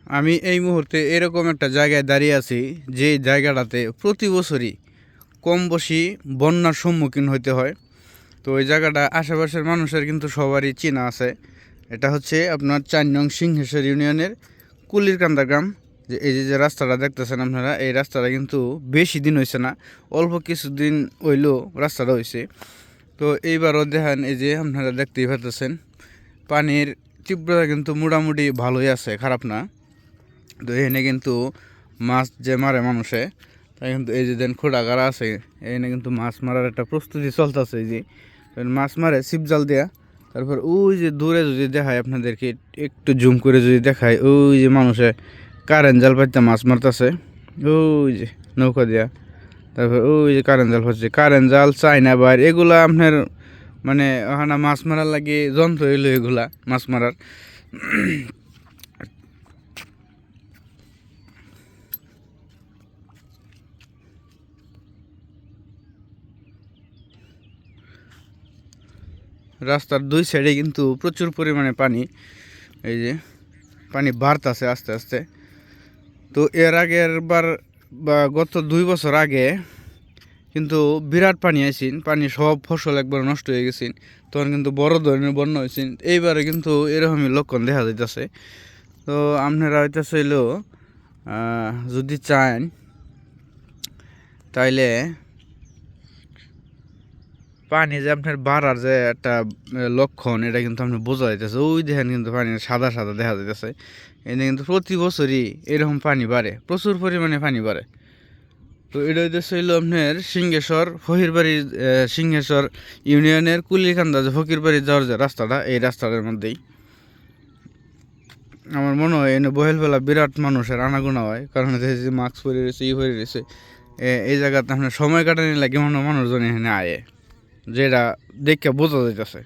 আমি এই মুহূর্তে এরকম একটা জায়গায় দাঁড়িয়ে আছি যে জায়গাটাতে প্রতি বছরই কম বেশি বন্যার সম্মুখীন হতে হয়। তো ওই জায়গাটা আশেপাশের মানুষের কিন্তু সবারই চেনা আছে। এটা হচ্ছে আপনার 4 নং সিংহেশ্বর ইউনিয়নের কুলিরকান্দা গ্রাম। যে এই যে রাস্তাটা দেখতেছেন আপনারা, এই রাস্তাটা কিন্তু বেশি দিন হয়েছে না, অল্প কিছুদিন হইলেও রাস্তাটা হয়েছে। তো এইবারও দেখেন, এই যে আপনারা দেখতেই পাচ্ছেন পানির তীব্রতা কিন্তু মোটামুটি ভালোই আছে, খারাপ না। তো এখানে কিন্তু মাছ যে মারে মানুষে, তাই কিন্তু এই যে দেন খোঁড়াগাড়া আছে, এখানে কিন্তু মাছ মারার একটা প্রস্তুতি চলতেছে। এই যে মাছ মারে ছিপজাল দেয়া। তারপর ওই যে দূরে যদি দেখায় আপনাদেরকে, একটু জুম করে যদি দেখায়, ওই যে মানুষে কারেন্ট জাল পাইতে মাছ মারতেছে, ওই যে নৌকা দিয়া। তারপর ওই যে কারেন্ট জাল পাচ্ছে, কারেন্ট জাল, চাইনা বাইর, এগুলা আপনার মানে ওখানে মাছ মারার লাগে যন্ত্র এলো এগুলা মাছ মারার। রাস্তার দুই সাইডে কিন্তু প্রচুর পরিমাণে পানি, এই যে পানি বাড়তেছে আস্তে আস্তে। তো এর আগের বার বা গত 2 বছর আগে কিন্তু বিরাট পানি আইসিন, পানি সব ফসল একবার নষ্ট হয়ে গেছিন, তখন কিন্তু বড় ধরনের বন্যা হয়েছিল। এইবারে কিন্তু এরকমই লক্ষণ দেখা যাইতেছে। তো আপনারা হইতেছে হইলো যদি চান তাইলে পানি যে আপনার বাড়ার যে একটা লক্ষণ, এটা কিন্তু আপনি বোঝা যাইতেছে। ওই দেখেন কিন্তু পানি সাদা সাদা দেখা যাইতেছে। এনে কিন্তু প্রতি বছরই এরকম পানি বাড়ে, প্রচুর পরিমাণে পানি বাড়ে। তো এটা হইতেছে হইলো আপনার সিংহেশ্বর ফকিরবাড়ি, সিংহেশ্বর ইউনিয়নের কুলিকান্দা যে ফকিরবাড়ি যাওয়ার যে রাস্তাটা, এই রাস্তাটার মধ্যেই আমার মনে হয় এনে বহেলবেলা বিরাট মানুষের আনাগোনা হয়, কারণ যে মাস্ক পরে রয়েছে, ই পরে রয়েছে। এই জায়গাতে আপনার সময় কাটানি লাগে মানুষজন এখানে আয়ে, যেটা দেখে বোঝা যাইতেছে।